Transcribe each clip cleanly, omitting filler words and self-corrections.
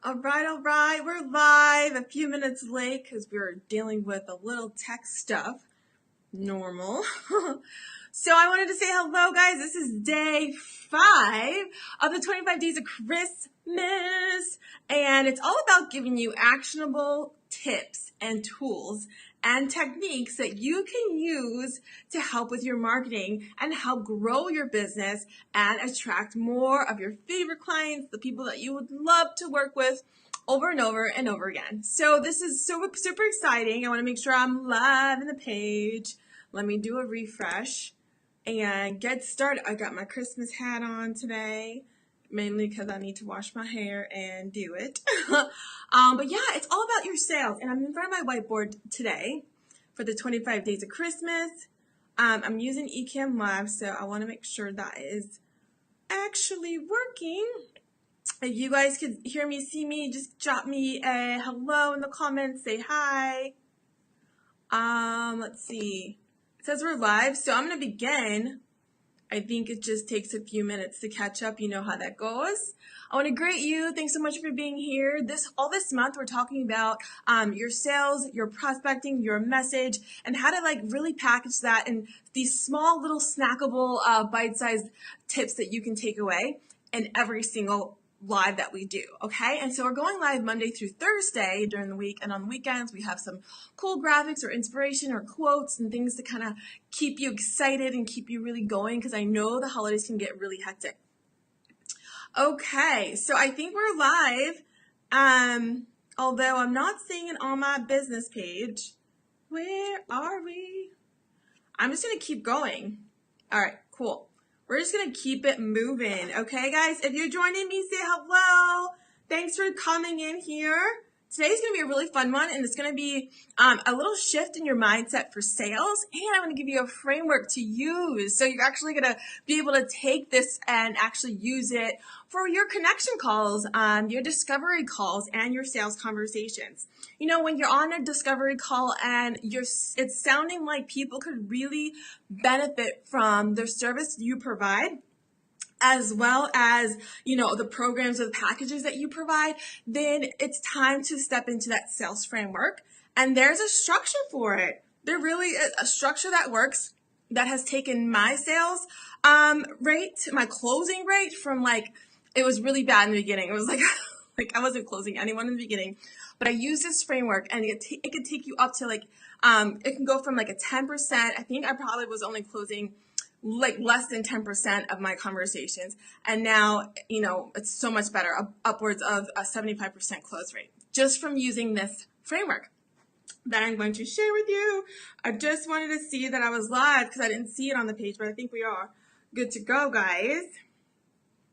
All right, we're live a few minutes late because we were dealing with a little tech stuff. Normal. So I wanted to say hello, guys. This is day 5 of the 25 days of Christmas, and it's all about giving you actionable tips and tools and techniques that you can use to help with your marketing and help grow your business and attract more of your favorite clients, the people that you would love to work with over and over and over again. So this is super exciting. I want to make sure I'm live in the page. Let me do a refresh and get started. I got my Christmas hat on today, mainly because I need to wash my hair and do it. But yeah, it's all about your sales. And I'm in front of my whiteboard today for the 25 days of Christmas. I'm using Ecamm Live, so I want to make sure that is actually working. If you guys could hear me, see me, just drop me a hello in the comments, say hi. Let's see. It says we're live, so I'm going to begin. I think it just takes a few minutes to catch up. You know how that goes. I want to greet you. Thanks so much for being here. All this month, we're talking about your sales, your prospecting, your message, and how to really package that in these small little snackable bite-sized tips that you can take away in every single live that we do, okay? And so we're going live Monday through Thursday during the week, and on the weekends we have some cool graphics or inspiration or quotes and things to kind of keep you excited and keep you really going, because I know the holidays can get really hectic. Okay, so I think we're live, although I'm not seeing it on my business page. Where are we? I'm just going to keep going. All right, cool. We're just going to keep it moving, okay, guys? If you're joining me, say hello. Thanks for coming in here. Today's going to be a really fun one, and it's going to be a little shift in your mindset for sales, and I'm going to give you a framework to use. So you're actually going to be able to take this and actually use it for your connection calls, your discovery calls, and your sales conversations. You know, when you're on a discovery call and it's sounding like people could really benefit from the service you provide, as well as, you know, the programs or the packages that you provide, then it's time to step into that sales framework. And there's a structure for it. There really is a structure that works, that has taken my sales rate, my closing rate from it was really bad in the beginning. It was like I wasn't closing anyone in the beginning, but I used this framework, and it could take you up to it can go from a 10%. I think I probably was only closing less than 10% of my conversations, and now, you know, it's so much better, upwards of a 75% close rate, just from using this framework that I'm going to share with you. I just wanted to see that I was live because I didn't see it on the page, but I think we are good to go, guys,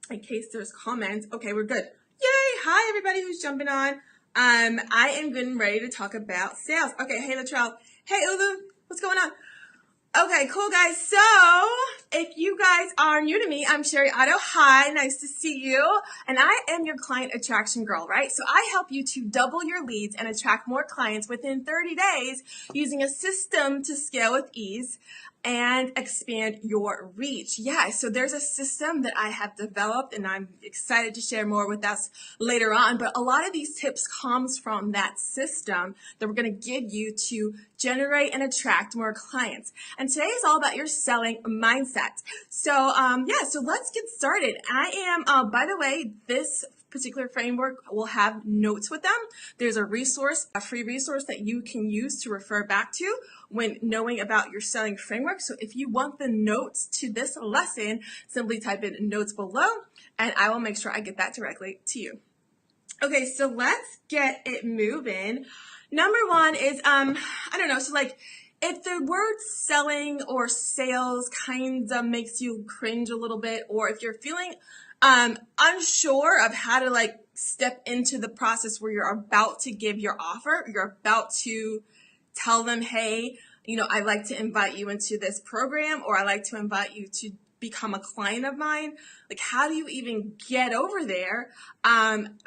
in case there's comments. Okay, we're good. Yay! Hi, everybody who's jumping on. I am good and ready to talk about sales. Okay, hey, Latrell. Hey, Ulu. What's going on? Okay, cool, guys. So if you guys are new to me, I'm Sheri Otto. Hi, nice to see you. And I am your client attraction girl, right? So I help you to double your leads and attract more clients within 30 days using a system to scale with ease and expand your reach. Yeah, so there's a system that I have developed, and I'm excited to share more with us later on. But a lot of these tips comes from that system that we're going to give you to generate and attract more clients. And today is all about your selling mindset. So yeah, so let's get started. I am, by the way, this particular framework will have notes with them. There's a resource, a free resource that you can use to refer back to when knowing about your selling framework. So if you want the notes to this lesson, simply type in notes below, and I will make sure I get that directly to you. Okay, so let's get it moving. Number one is, I don't know, so if the word selling or sales kind of makes you cringe a little bit, or if you're feeling unsure of how to step into the process where you're about to give your offer, you're about to tell them, hey, you know, I'd like to invite you into this program, or I'd like to invite you to become a client of mine. How do you even get over there?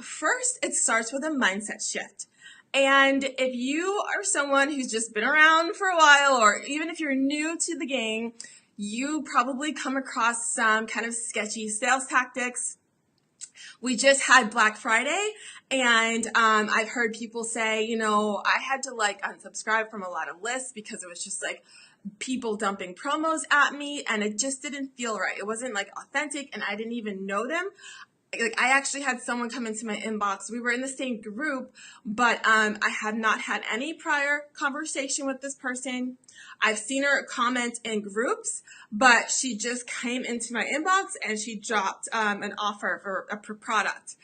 First, it starts with a mindset shift. And if you are someone who's just been around for a while, or even if you're new to the game, you probably come across some kind of sketchy sales tactics We just had Black Friday, and I've heard people say, I had to like unsubscribe from a lot of lists because it was just like people dumping promos at me, and it just didn't feel right. It wasn't like authentic, and I didn't even know them. Like, I actually had someone come into my inbox. We were in the same group, but I had not had any prior conversation with this person. I've seen her comment in groups, but she just came into my inbox and she dropped an offer for a product.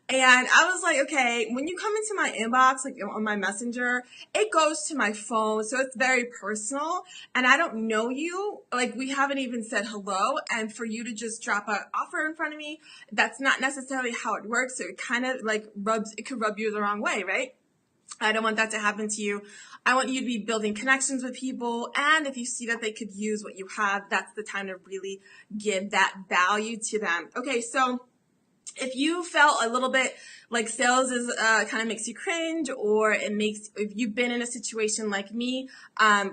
And I was like, okay, when you come into my inbox, like on my messenger, it goes to my phone. So it's very personal, and I don't know you. Like, we haven't even said hello. And for you to just drop an offer in front of me, that's not necessarily how it works. So it kind of like it could rub you the wrong way, right? I don't want that to happen to you. I want you to be building connections with people. And if you see that they could use what you have, that's the time to really give that value to them. Okay, so if you felt a little bit like sales is kind of makes you cringe, or if you've been in a situation like me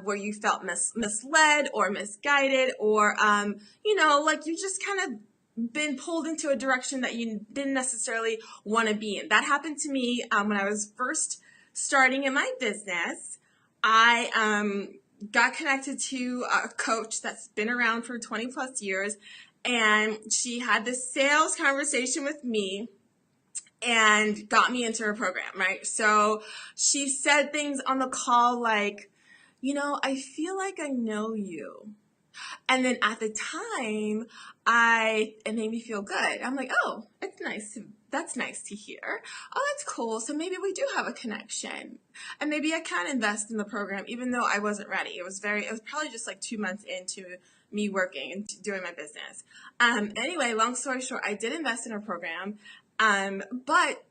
where you felt misled or misguided, or like you just kind of been pulled into a direction that you didn't necessarily want to be in. That happened to me when I was first starting in my business. I got connected to a coach that's been around for 20 plus years. And she had this sales conversation with me and got me into her program, right? So she said things on the call like, I feel like I know you. And then at the time, it made me feel good. I'm like, oh, that's nice to hear. Oh, that's cool. So maybe we do have a connection, and maybe I can invest in the program, even though I wasn't ready. It was probably just like 2 months into me working and doing my business. Anyway, long story short, I did invest in her program. But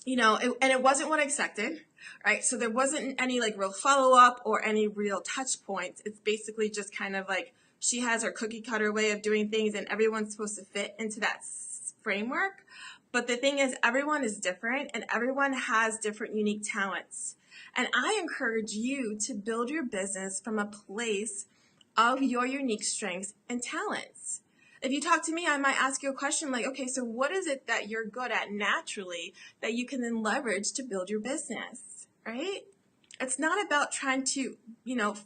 it wasn't what I expected, right? So there wasn't any like real follow-up or any real touch points. It's basically just kind of like she has her cookie cutter way of doing things, and everyone's supposed to fit into that framework. But the thing is, everyone is different, and everyone has different unique talents. And I encourage you to build your business from a place of your unique strengths and talents. If you talk to me, I might ask you a question like, okay, so what is it that you're good at naturally that you can then leverage to build your business, right? It's not about trying to,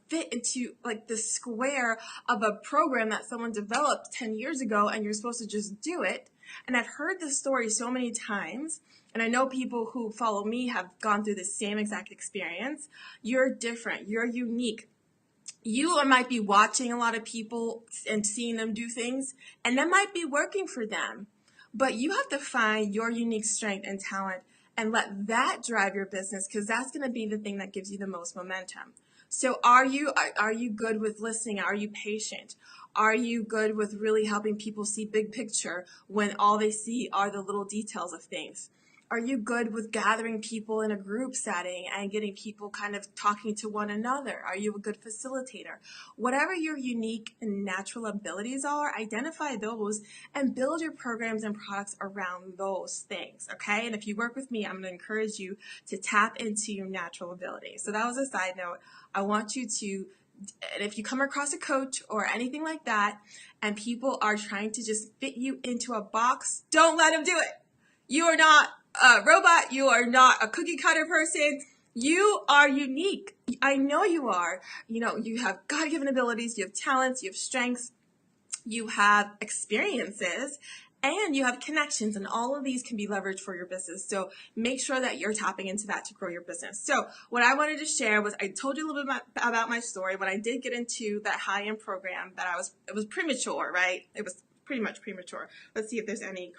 fit into like the square of a program that someone developed 10 years ago and you're supposed to just do it. And I've heard this story so many times, and I know people who follow me have gone through the same exact experience. You're different. You're unique. You might be watching a lot of people and seeing them do things, and that might be working for them. But you have to find your unique strength and talent and let that drive your business, because that's going to be the thing that gives you the most momentum. So are you good with listening? Are you patient? Are you good with really helping people see big picture when all they see are the little details of things? Are you good with gathering people in a group setting and getting people kind of talking to one another? Are you a good facilitator? Whatever your unique and natural abilities are, identify those and build your programs and products around those things, okay? And if you work with me, I'm going to encourage you to tap into your natural abilities. So that was a side note. I want you to, and if you come across a coach or anything like that, and people are trying to just fit you into a box, don't let them do it. You are not a robot. You are not a cookie cutter person. You are unique. I know you are. You have God-given abilities. You have talents. You have strengths. You have experiences. And you have connections. And all of these can be leveraged for your business. So make sure that you're tapping into that to grow your business. So what I wanted to share was, I told you a little bit about my story. When I did get into that high-end program, it was premature, right? It was pretty much premature. Let's see if there's any.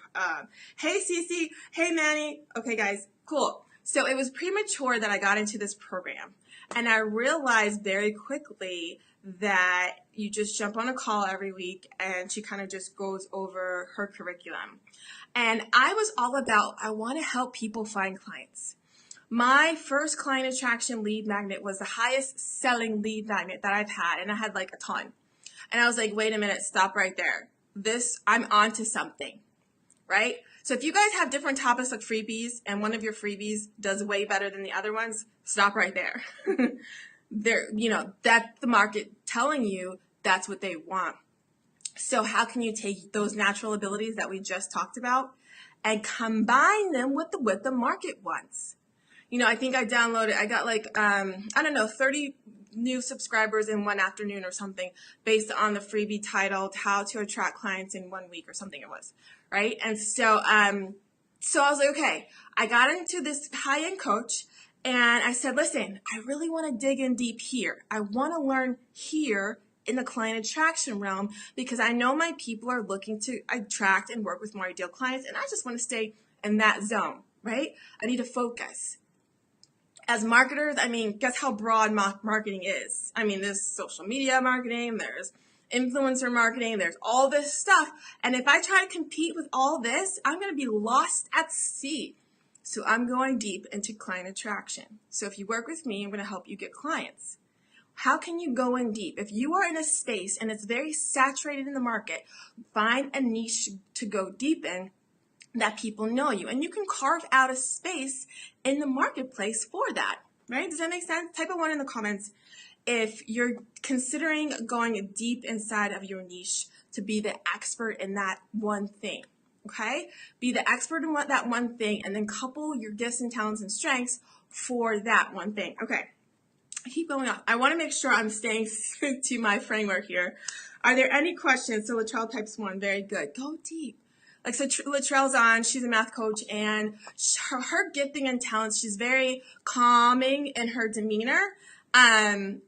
Hey, Cece. Hey, Manny. Okay, guys. Cool. So it was premature that I got into this program. And I realized very quickly that you just jump on a call every week and she kind of just goes over her curriculum. And I was all about, I want to help people find clients. My first client attraction lead magnet was the highest selling lead magnet that I've had. And I had like a ton. And I was like, wait a minute, stop right there. I'm onto something, right? So if you guys have different topics like freebies and one of your freebies does way better than the other ones, stop right there. That's the market telling you that's what they want. So how can you take those natural abilities that we just talked about and combine them with what the market wants. You know, I think I got like, I don't know, 30 new subscribers in one afternoon or something based on the freebie titled How to Attract Clients in 1 Week or something it was, right? And so, so I was like, okay, I got into this high-end coach and I said, listen, I really want to dig in deep here. I want to learn here in the client attraction realm because I know my people are looking to attract and work with more ideal clients and I just want to stay in that zone, right? I need to focus. As marketers, I mean, guess how broad marketing is? I mean, there's social media marketing, there's influencer marketing, there's all this stuff. And if I try to compete with all this, I'm going to be lost at sea. So I'm going deep into client attraction. So if you work with me, I'm going to help you get clients. How can you go in deep? If you are in a space and it's very saturated in the market, find a niche to go deep in that people know you. And you can carve out a space in the marketplace for that, right? Does that make sense? Type a 1 in the comments if you're considering going deep inside of your niche to be the expert in that one thing, okay? Be the expert in that one thing and then couple your gifts and talents and strengths for that one thing. Okay, I keep going up. I want to make sure I'm staying to my framework here. Are there any questions? So Latrell types 1. Very good. Go deep. Like, so Latrell's on, she's a math coach, and her gifting and talents, she's very calming in her demeanor, and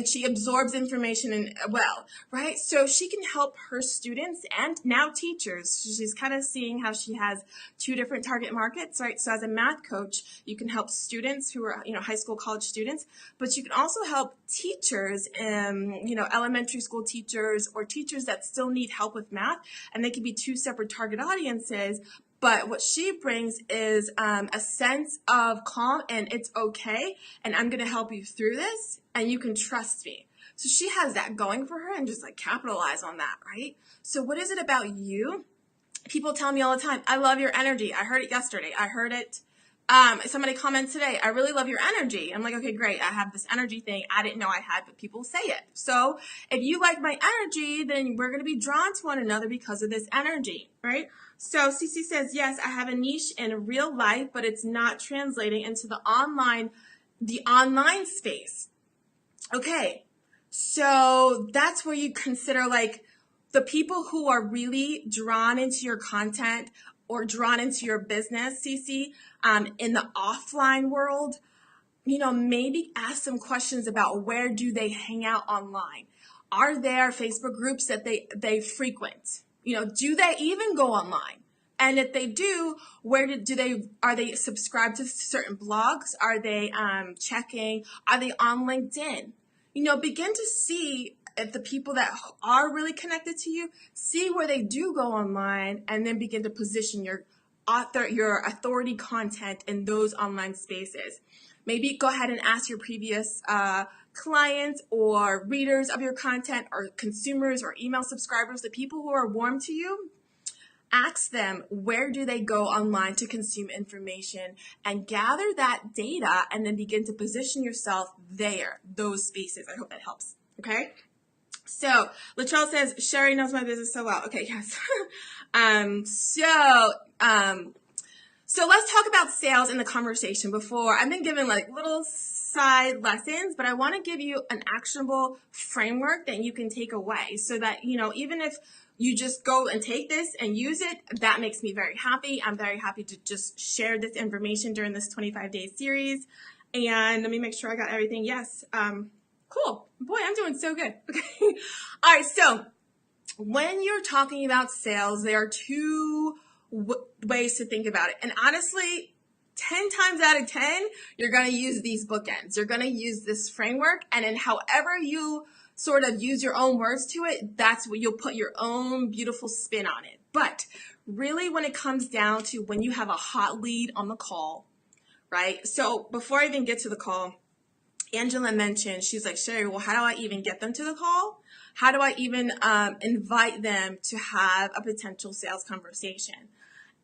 she absorbs information and well, right? So she can help her students and now teachers. She's kind of seeing how she has 2 different target markets, right? So as a math coach, you can help students who are, you know, high school, college students, but you can also help teachers, you know, elementary school teachers or teachers that still need help with math, and they can be 2 separate target audiences. But what she brings is a sense of calm and it's okay, and I'm going to help you through this, and you can trust me. So she has that going for her and just like capitalize on that, right? So what is it about you? People tell me all the time, I love your energy. I heard it yesterday. I heard it. Somebody commented today, I really love your energy. I'm like, okay, great. I have this energy thing I didn't know I had, but people say it. So if you like my energy, then we're going to be drawn to one another because of this energy, right? So CC says, yes, I have a niche in real life, but it's not translating into the online space. Okay. So that's where you consider like the people who are really drawn into your content or drawn into your business, CC, in the offline world, you know, maybe ask some questions about where do they hang out online? Are there Facebook groups that they frequent? You know, do they even go online? And if they do, are they subscribed to certain blogs? Are they checking? Are they on LinkedIn? You know, begin to see if the people that are really connected to you, see where they do go online, and then begin to position your authority content in those online spaces. Maybe go ahead and ask your previous clients or readers of your content or consumers or email subscribers, the people who are warm to you, ask them where do they go online to consume information and gather that data and then begin to position yourself there, those spaces. I hope that helps, okay? So Latrell says, Sheri knows my business so well. Okay, yes. So let's talk about sales in the conversation. Before, I've been given like little side lessons, but I want to give you an actionable framework that you can take away so that, you know, even if you just go and take this and use it, that makes me very happy. I'm very happy to just share this information during this 25-day series. And let me make sure I got everything. Yes. Cool. Boy, I'm doing so good. Okay. All right. So when you're talking about sales, there are 2 ways to think about it. And honestly, 10 times out of 10, you're going to use these bookends. You're going to use this framework. And in however you sort of use your own words to it, that's what you'll put your own beautiful spin on it. But really, when it comes down to when you have a hot lead on the call, right? So before I even get to the call, Angela mentioned, she's like, Sheri, well, how do I even get them to the call? How do I even invite them to have a potential sales conversation?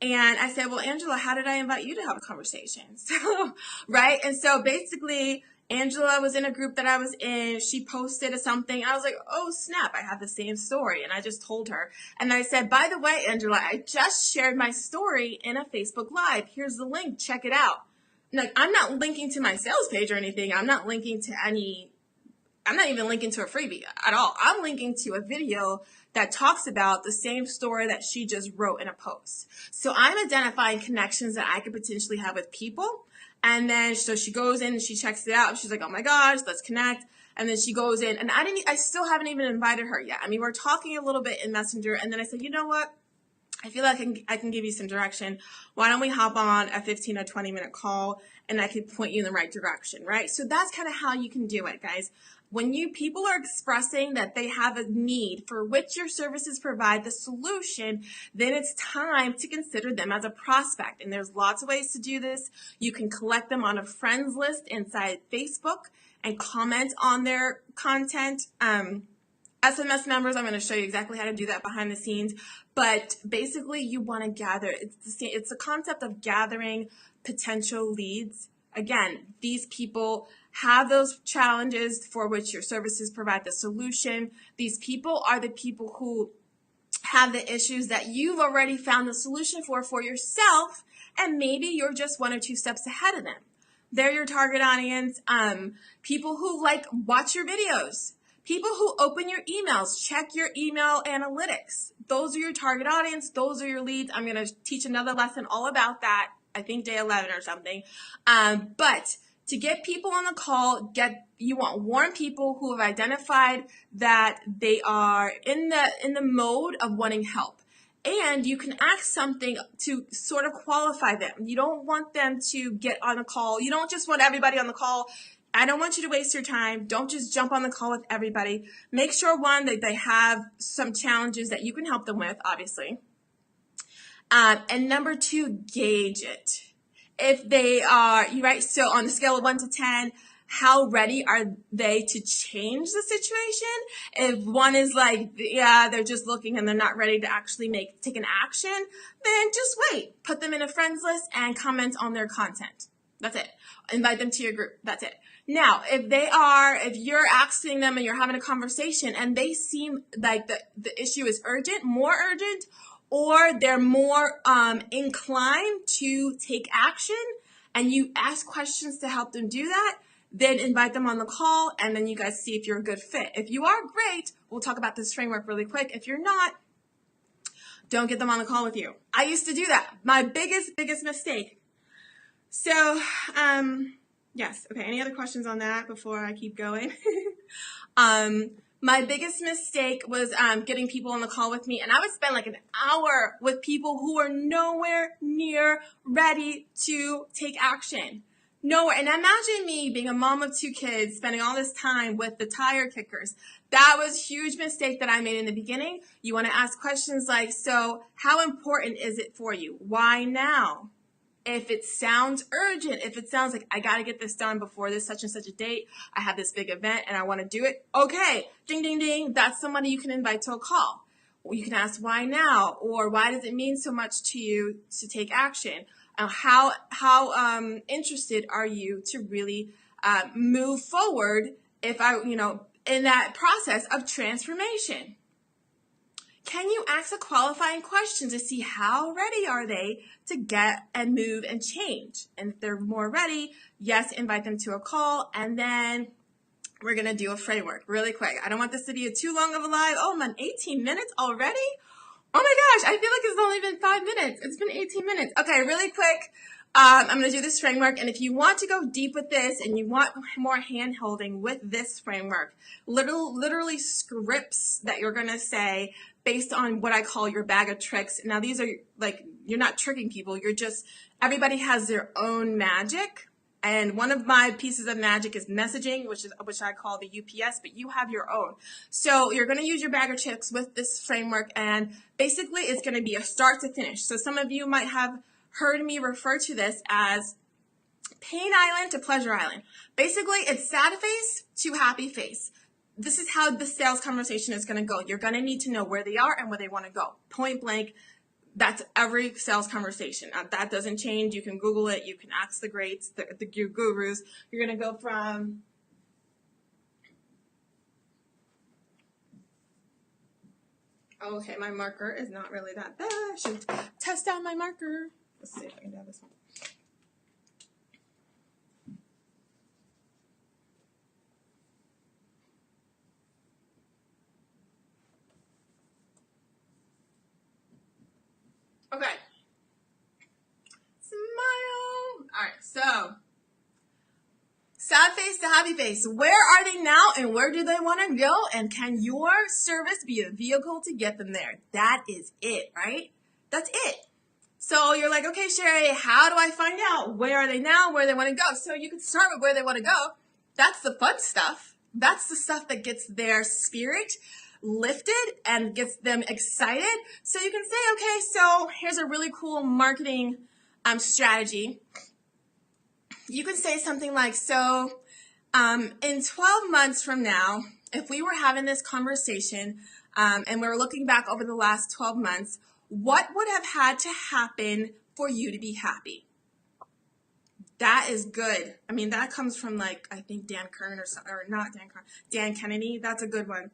And I said, well, Angela, how did I invite you to have a conversation? So, right? And so basically, Angela was in a group that I was in. She posted something. I was like, oh, snap, I have the same story. And I just told her. And I said, by the way, Angela, I just shared my story in a Facebook Live. Here's the link. Check it out. Like, I'm not linking to my sales page or anything. I'm not linking to I'm not even linking to a freebie at all. I'm linking to a video that talks about the same story that she just wrote in a post. So I'm identifying connections that I could potentially have with people. And then, so she goes in and she checks it out. And she's like, oh my gosh, let's connect. And then she goes in, and I still haven't even invited her yet. I mean, we're talking a little bit in Messenger. And then I said, you know what? I feel like I can give you some direction. Why don't we hop on a 15 or 20 minute call and I can point you in the right direction, right? So that's kind of how you can do it, guys. When people are expressing that they have a need for which your services provide the solution, then it's time to consider them as a prospect. And there's lots of ways to do this. You can collect them on a friends list inside Facebook and comment on their content. SMS members, I'm going to show you exactly how to do that behind the scenes. But basically, you want to gather. It's the concept of gathering potential leads. Again, these people have those challenges for which your services provide the solution. These people are the people who have the issues that you've already found the solution for yourself, and maybe you're just 1 or 2 steps ahead of them. They're your target audience. People who watch your videos. People who open your emails, check your email analytics. Those are your target audience. Those are your leads. I'm going to teach another lesson all about that, I think day 11 or something. But to get people on the call, you want warm people who have identified that they are in the mode of wanting help. And you can ask something to sort of qualify them. You don't want them to get on a call. You don't just want everybody on the call. I don't want you to waste your time. Don't just jump on the call with everybody. Make sure, one, that they have some challenges that you can help them with, obviously. And number 2, gauge it. If they are, right, so on the scale of 1 to 10, how ready are they to change the situation? If 1 is like, yeah, they're just looking and they're not ready to actually take an action, then just wait. Put them in a friends list and comment on their content. That's it. Invite them to your group. That's it. Now, if you're asking them and you're having a conversation and they seem like the issue is urgent, more urgent, or they're more inclined to take action, and you ask questions to help them do that, then invite them on the call, and then you guys see if you're a good fit. If you are, great. We'll talk about this framework really quick. If you're not, don't get them on the call with you. I used to do that. My biggest mistake. So, yes. Okay. Any other questions on that before I keep going? My biggest mistake was getting people on the call with me, and I would spend like an hour with people who were nowhere near ready to take action. Nowhere. And imagine me being a mom of 2 kids, spending all this time with the tire kickers. That was a huge mistake that I made in the beginning. You want to ask questions like, so how important is it for you? Why now? If it sounds urgent, if it sounds like I got to get this done before this such and such a date, I have this big event and I want to do it, okay, ding, ding, ding, that's somebody you can invite to a call. Or you can ask why now, or why does it mean so much to you to take action? How interested are you to really move forward in that process of transformation? Can you ask a qualifying question to see how ready are they to get and move and change? And if they're more ready, yes, invite them to a call, and then we're going to do a framework really quick. I don't want this to be too long of a live. Oh, man, 18 minutes already? Oh my gosh, I feel like it's only been 5 minutes. It's been 18 minutes. Okay, really quick. I'm going to do this framework, and if you want to go deep with this and you want more hand-holding with this framework, literally scripts that you're going to say based on what I call your bag of tricks. Now, these are like, you're not tricking people. Everybody has their own magic. And one of my pieces of magic is messaging, which I call the UPS, but you have your own. So you're going to use your bag of tricks with this framework, and basically it's going to be a start to finish. So some of you might have heard me refer to this as pain island to pleasure island. Basically, it's sad face to happy face. This is how the sales conversation is going to go. You're going to need to know where they are and where they want to go. Point blank, That's every sales conversation. That doesn't change. You can Google it. You can ask the greats, the gurus. You're going to go from okay, my marker is not really that bad. I should test out my marker. Let's see if I can do this one. Okay. Smile. All right, so sad face to happy face. Where are they now and where do they want to go? And can your service be a vehicle to get them there? That is it, right? That's it. So you're like, okay, Sheri, how do I find out where are they now, where they want to go? So you can start with where they want to go. That's the fun stuff. That's the stuff that gets their spirit lifted and gets them excited. So you can say, okay, so here's a really cool marketing strategy. You can say something like, so in 12 months from now, if we were having this conversation and we were looking back over the last 12 months, what would have had to happen for you to be happy? That is good. I mean, that comes from like, I think Dan Kern or not Dan Kern, Dan Kennedy. That's a good one.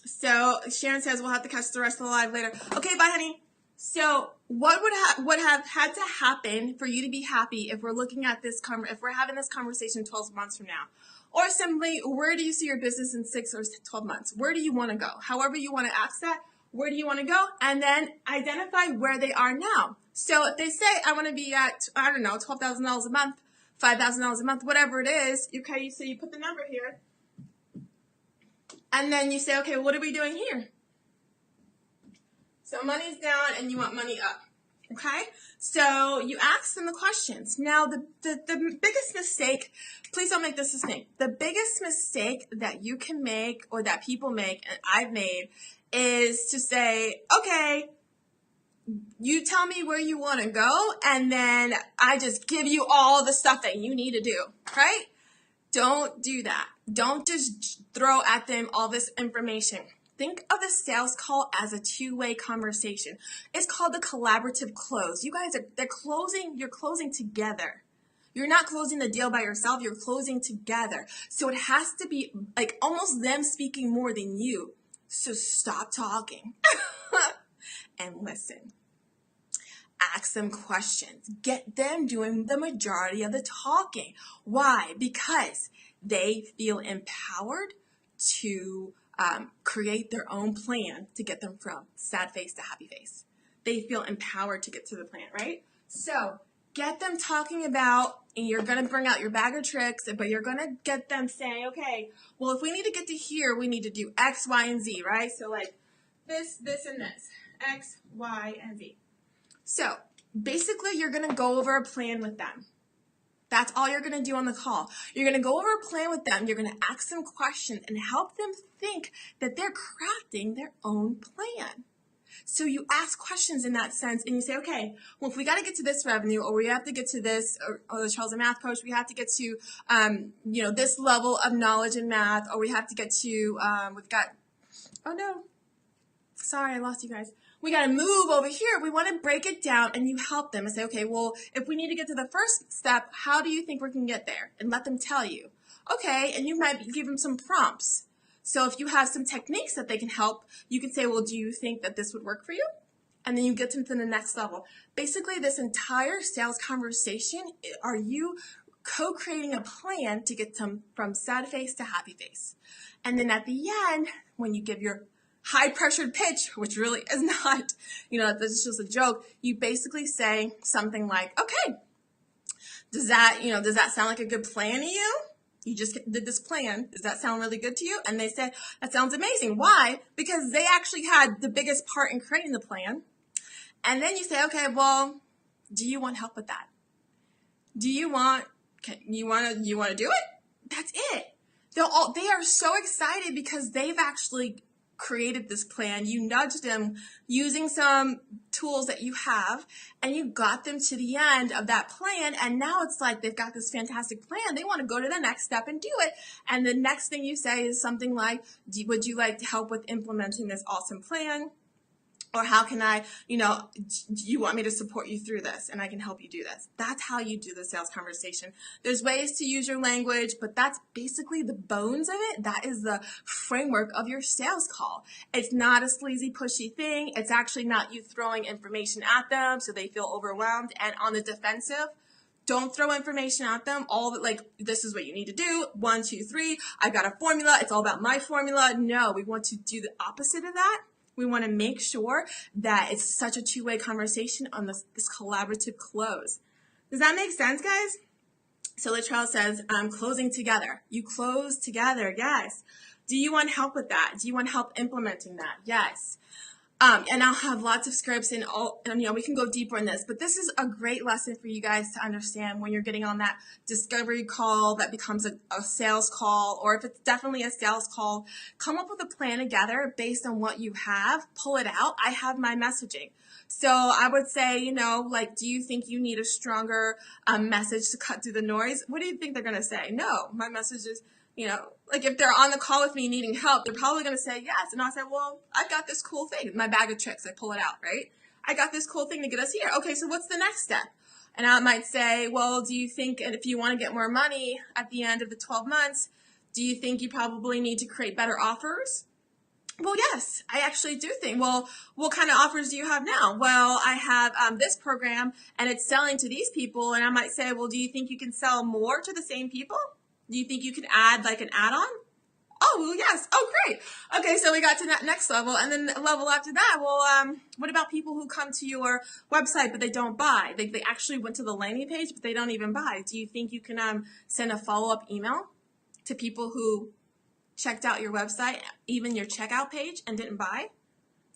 So Sharon says we'll have to catch the rest of the live later. Okay, bye, honey. So what would have had to happen for you to be happy if we're looking at this, if we're having this conversation 12 months from now? Or simply, where do you see your business in 6 or 12 months? Where do you want to go? However you want to ask that, where do you want to go? And then identify where they are now. So if they say, I want to be at, I don't know, $12,000 a month, $5,000 a month, whatever it is, okay, so you put the number here. And then you say, okay, what are we doing here? So money's down and you want money up, okay? So you ask them the questions. Now, the biggest mistake, please don't make this mistake. The biggest mistake that you can make or that people make, and I've made, is to say, okay, you tell me where you want to go, and then I just give you all the stuff that you need to do, right? Don't do that. Don't just throw at them all this information. Think of the sales call as a two-way conversation. It's called the collaborative close. You guys you're closing together. You're not closing the deal by yourself, you're closing together. So it has to be like almost them speaking more than you. So stop talking and listen. Ask them questions. Get them doing the majority of the talking. Why? Because they feel empowered to create their own plan to get them from sad face to happy face. They feel empowered to get to the plan, right? So get them talking about, and you're going to bring out your bag of tricks, but you're going to get them saying, okay, well, if we need to get to here, we need to do X, Y, and Z, right? So like this, and this. X, Y, and Z. So basically, you're going to go over a plan with them. That's all you're going to do on the call. You're going to go over a plan with them. You're going to ask them questions and help them think that they're crafting their own plan. So you ask questions in that sense, and you say, okay, well, if we got to get to this revenue, or we have to get to this, or Charles, a math coach, we have to get to, this level of knowledge in math, or we have to get to, oh no, sorry, I lost you guys. We got to move over here. We want to break it down, and you help them and say, okay, well, if we need to get to the first step, how do you think we can get there? And let them tell you. Okay, and you might give them some prompts. So if you have some techniques that they can help, you can say, well, do you think that this would work for you? And then you get them to the next level. Basically, this entire sales conversation, are you co-creating a plan to get them from sad face to happy face? And then at the end, when you give your high-pressured pitch, which really is not, that's just a joke, you basically say something like, okay, does that sound like a good plan to you? You just did this plan. Does that sound really good to you? And they said, that sounds amazing. Why? Because they actually had the biggest part in creating the plan. And then you say, okay, well, do you want help with that? Do you want to do it? That's it. They are so excited because they've actually created this plan. You nudged them using some tools that you have, and you got them to the end of that plan, and now it's like they've got this fantastic plan. They want to go to the next step and do it. And the next thing you say is something like, would you like help with implementing this awesome plan? Or how can I, do you want me to support you through this and I can help you do this? That's how you do the sales conversation. There's ways to use your language, but that's basically the bones of it. That is the framework of your sales call. It's not a sleazy, pushy thing. It's actually not you throwing information at them so they feel overwhelmed and on the defensive. Don't throw information at them. This is what you need to do. 1, 2, 3. I got a formula. It's all about my formula. No, we want to do the opposite of that. We want to make sure that it's such a two-way conversation on this collaborative close. Does that make sense, guys? So Latrell says, closing together. You close together, yes. Do you want help with that? Do you want help implementing that? Yes. And I'll have lots of scripts and we can go deeper in this, but this is a great lesson for you guys to understand when you're getting on that discovery call that becomes a sales call, or if it's definitely a sales call, come up with a plan together based on what you have, pull it out. I have my messaging. So I would say, do you think you need a stronger message to cut through the noise? What do you think they're going to say? No, my message is, if they're on the call with me needing help, they're probably going to say yes. And I'll say, well, I've got this cool thing, my bag of tricks. I pull it out, right? I got this cool thing to get us here. Okay, so what's the next step? And I might say, well, do you think, and if you want to get more money at the end of the 12 months, do you think you probably need to create better offers? Well, yes, I actually do think. Well, what kind of offers do you have now? Well, I have this program and it's selling to these people. And I might say, well, do you think you can sell more to the same people? Do you think you can add like an add-on? Oh, well, yes. Oh, great. Okay, so we got to that next level. And then the level after that, well, what about people who come to your website but they don't buy? They actually went to the landing page but they don't even buy. Do you think you can send a follow-up email to people who checked out your website, even your checkout page, and didn't buy?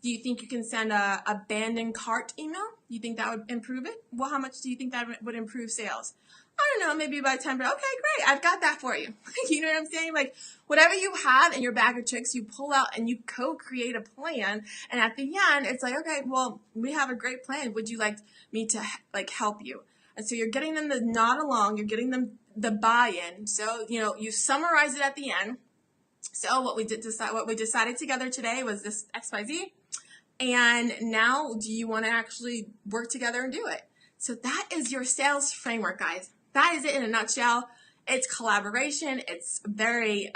Do you think you can send a abandoned cart email? Do you think that would improve it? Well, how much do you think that would improve sales? I don't know, maybe by 10%. Okay, great. I've got that for you. You know what I'm saying? Like, whatever you have in your bag of tricks, you pull out and you co-create a plan. And at the end, it's like, okay, well, we have a great plan. Would you like me to help you? And so you're getting them the nod along. You're getting them the buy-in. So, you summarize it at the end. So what we decided together today was this XYZ. And now, do you want to actually work together and do it? So that is your sales framework, guys. That is it in a nutshell. It's collaboration. It's very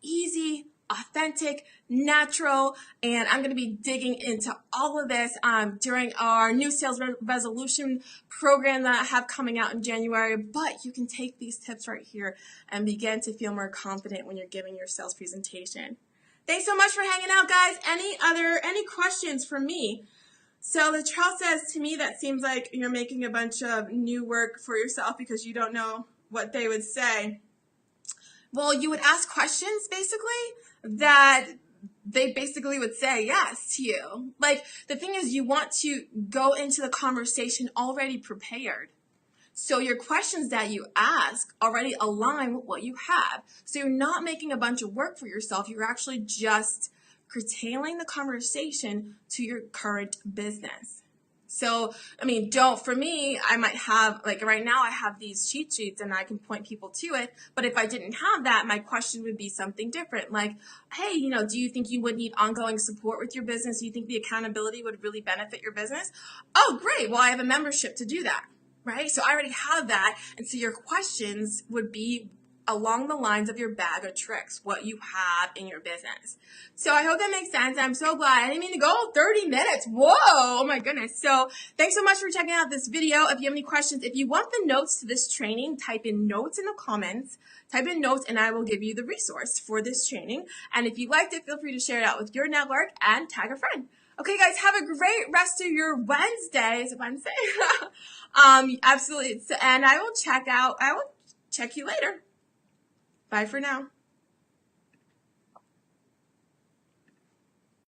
easy, authentic, natural, and I'm going to be digging into all of this during our new sales resolution program that I have coming out in January. But you can take these tips right here and begin to feel more confident when you're giving your sales presentation. Thanks so much for hanging out, guys. Any questions for me? So Latrell says, to me, that seems like you're making a bunch of new work for yourself because you don't know what they would say. Well, you would ask questions, basically, that they basically would say yes to you. Like, the thing is, you want to go into the conversation already prepared. So your questions that you ask already align with what you have. So you're not making a bunch of work for yourself. You're actually just curtailing the conversation to your current business. So, for me, I might have, right now I have these cheat sheets and I can point people to it. But if I didn't have that, my question would be something different. Like, hey, do you think you would need ongoing support with your business? Do you think the accountability would really benefit your business? Oh, great. Well, I have a membership to do that, right? So I already have that. And so your questions would be along the lines of your bag of tricks, what you have in your business. So I hope that makes sense. I'm so glad. I didn't mean to go 30 minutes. Whoa, oh my goodness. So thanks so much for checking out this video. If you have any questions, if you want the notes to this training, type in notes in the comments. Type in notes and I will give you the resource for this training. And if you liked it, feel free to share it out with your network and tag a friend. Okay, guys, have a great rest of your Wednesday. Is it Wednesday? Absolutely. And I will check you later. Bye for now.